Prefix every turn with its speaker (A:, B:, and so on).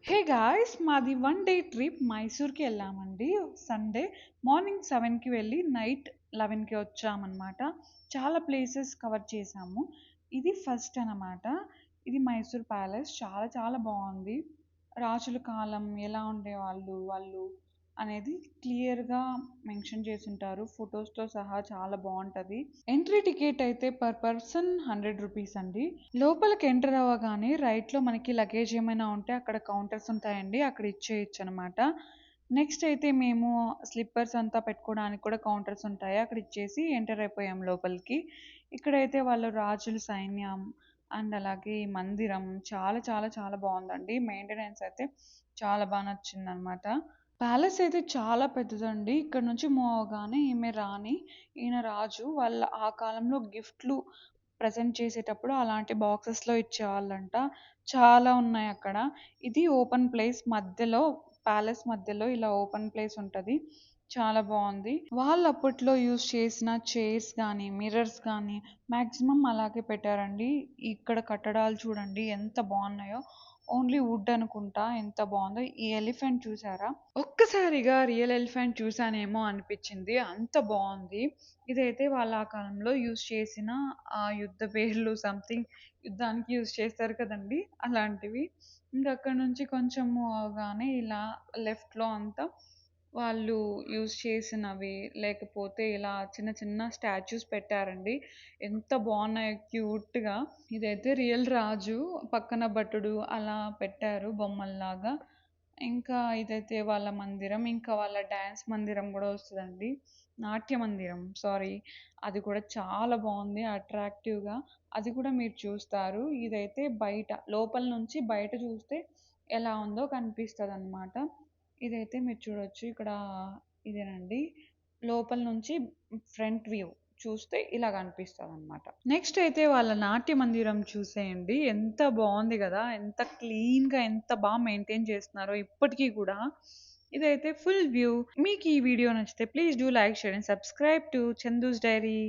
A: Hey guys, మాది one day trip మైసూర్కి వెళ్ళామండి. Sunday morning 7కి వెళ్ళి నైట్ 11కి వచ్చామన్నమాట. చాలా ప్లేసెస్ కవర్ చేసాము. ఇది ఫస్ట్ అన్నమాట. ఇది మైసూర్ ప్యాలెస్. చాలా చాలా బాగుంది. రాజుల కాలం ఎలా ఉండేవాళ్ళు వాళ్ళు అనేది క్లియర్గా మెన్షన్ చేసుంటారు. ఫొటోస్తో సహా చాలా బాగుంటుంది. ఎంట్రీ టికెట్ అయితే పర్ పర్సన్ 100 రూపీస్ అండి. లోపలికి ఎంటర్ అవ్వగానే రైట్లో మనకి లగేజ్ ఏమైనా ఉంటే అక్కడ కౌంటర్స్ ఉంటాయండి. అక్కడ ఇచ్చేయచ్చు అనమాట. నెక్స్ట్ అయితే మేము స్లిప్పర్స్ అంతా పెట్టుకోవడానికి కూడా కౌంటర్స్ ఉంటాయి. అక్కడ ఇచ్చేసి ఎంటర్ అయిపోయాం లోపలికి. ఇక్కడైతే వాళ్ళు రాజుల సైన్యం అండ్ అలాగే ఈ మందిరం చాలా చాలా చాలా బాగుందండి. మెయింటెనెన్స్ అయితే చాలా బాగా నచ్చిందనమాట. ప్యాలెస్ అయితే చాలా పెద్దదండి. ఇక్కడ నుంచి మూవ్ అవ్వగానే ఈమె రాణి, ఈయన రాజు. వాళ్ళ ఆ కాలంలో గిఫ్ట్లు ప్రెజెంట్ చేసేటప్పుడు అలాంటి బాక్సెస్‌లో ఇచ్చేవాళ్ళంట. చాలా ఉన్నాయి అక్కడ. ఇది ఓపెన్ ప్లేస్ మధ్యలో, ప్యాలెస్ మధ్యలో ఇలా ఓపెన్ ప్లేస్ ఉంటది. చాలా బావుంది. వాళ్ళు అప్పట్లో యూజ్ చేసిన చైర్స్ గానీ, మిర్రర్స్ గానీ మాక్సిమం అలాగే పెట్టారండి. ఇక్కడ కట్టడాలు చూడండి ఎంత బావున్నాయో. ఓన్లీ వుడ్ అనుకుంటా. ఎంత బావుందో. ఈ ఎలిఫెంట్ చూసారా? ఒక్కసారిగా రియల్ ఎలిఫెంట్ చూసానేమో అనిపిచ్చింది. అంత బావుంది. ఇదైతే వాళ్ళు ఆ కాలంలో యూజ్ చేసిన యుద్ధ పేర్లు సంథింగ్ యుద్ధానికి యూజ్ చేస్తారు కదండీ! అలాంటివి. ఇంక అక్కడి నుంచి కొంచెం మూవ్ అవ్వగానే ఇలా లెఫ్ట్‌లో అంతా వాళ్ళు యూజ్ చేసినవి, లేకపోతే ఇలా చిన్న చిన్న స్టాచ్యూస్ పెట్టారండి. ఎంత బావున్నాయో క్యూట్‌గా. ఇదైతే రియల్ రాజు, పక్కన భటుడు అలా పెట్టారు బొమ్మల్లాగా. ఇంకా ఇదైతే వాళ్ళ మందిరం. ఇంకా వాళ్ళ డాన్స్ మందిరం గూడా వస్తదండి. నాట్య మందిరం సారీ. అది కూడా చాలా బావుంది అట్రాక్టివ్‌గా. అది కూడా మీరు చూస్తారు. ఇదైతే బయట, లోపల నుంచి బయట చూస్తే ఎలా ఉందో కనిపిస్తదనమాట. ఇదైతే మీరు చూడొచ్చు. ఇక్కడ ఇదేనండి. లోపల నుంచి ఫ్రంట్ వ్యూ చూస్తే ఇలా కనిపిస్తదనమాట. నెక్స్ట్ అయితే వాళ్ళ నాట్య మందిరం చూసేయండి. ఎంత బావుంది గదా! ఎంత క్లీన్‌గా ఎంత మెయింటైన్ చేస్తున్నారో ఇప్పటికి గూడా. ఇదైతే ఫుల్ వ్యూ. మీకు ఈ వీడియో నచ్చితే please do like, share and subscribe to Chandu's dairy.